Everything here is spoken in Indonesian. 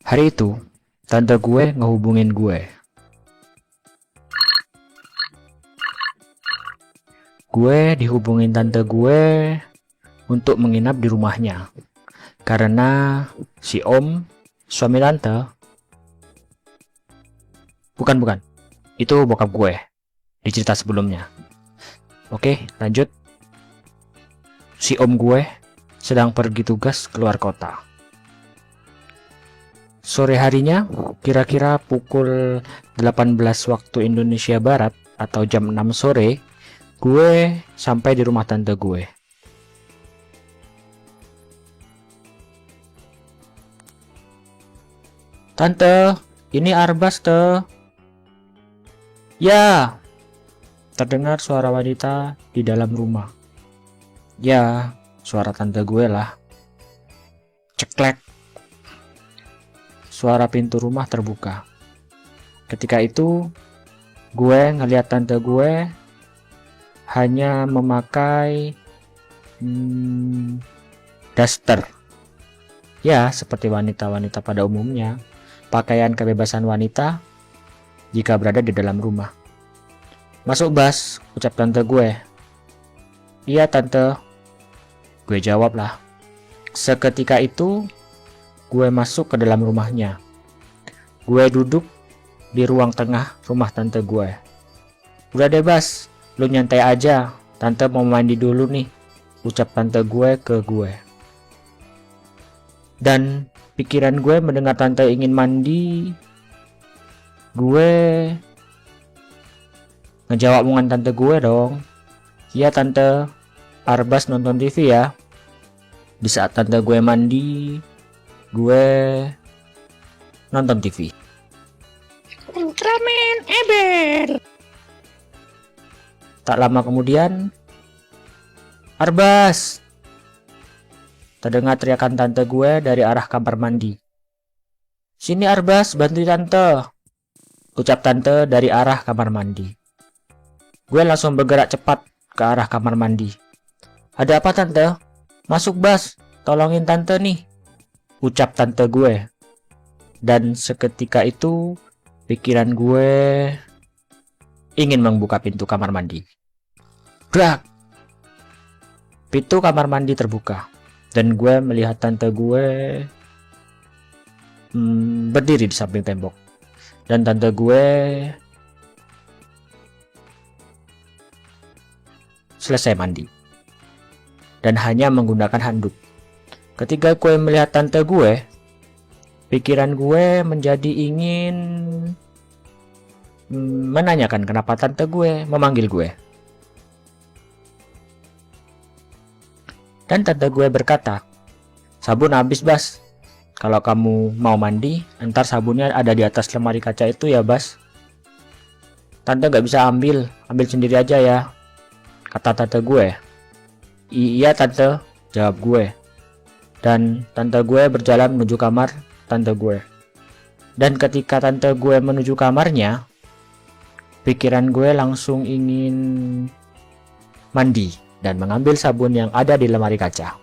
Hari itu, tante gue ngehubungin gue. Gue dihubungin tante gue untuk menginap di rumahnya. Karena si om, suami tante, bukan, itu bokap gue di cerita sebelumnya. Oke, lanjut. Si om gue sedang pergi tugas keluar kota. Sore harinya, kira-kira pukul 18 waktu Indonesia Barat atau jam 6 sore, gue sampai di rumah tante gue. Tante, ini Arbas, Teh. Ya, terdengar suara wanita di dalam rumah. Ya, suara tante gue lah. Ceklek. Suara pintu rumah terbuka. Ketika itu, gue ngeliat tante gue hanya memakai daster. Ya, seperti wanita-wanita pada umumnya. Pakaian kebebasan wanita jika berada di dalam rumah. Masuk, Bas, ucap tante gue. Iya, tante. Gue jawab lah. Seketika itu, gue masuk ke dalam rumahnya. Gue duduk di ruang tengah rumah tante gue. Udah deh, Bas, lu nyantai aja. Tante mau mandi dulu nih, ucap tante gue ke gue. Dan pikiran gue mendengar tante ingin mandi. Gue ngejawab omongan tante gue dong. Iya, tante, Arbas nonton TV ya. Di saat tante gue mandi, gue nonton TV. Ultraman Ebel. Tak lama kemudian, Arbas! Terdengar teriakan tante gue dari arah kamar mandi. Sini Arbas, bantu tante, ucap tante dari arah kamar mandi. Gue langsung bergerak cepat ke arah kamar mandi. Ada apa tante? Masuk, Bas, tolongin tante nih, ucap tante gue. Dan seketika itu, pikiran gue ingin membuka pintu kamar mandi. Brak! Pintu kamar mandi terbuka. Dan gue melihat tante gue berdiri di samping tembok. Dan tante gue selesai mandi. Dan hanya menggunakan handuk. Ketika gue melihat tante gue, pikiran gue menjadi ingin menanyakan kenapa tante gue memanggil gue. Dan tante gue berkata, sabun habis, Bas. Kalau kamu mau mandi, ntar sabunnya ada di atas lemari kaca itu ya, Bas. Tante gak bisa ambil sendiri aja ya, kata tante gue. Iya tante, jawab gue. Dan tante gue berjalan menuju kamar tante gue. Dan ketika tante gue menuju kamarnya, pikiran gue langsung ingin mandi dan mengambil sabun yang ada di lemari kaca.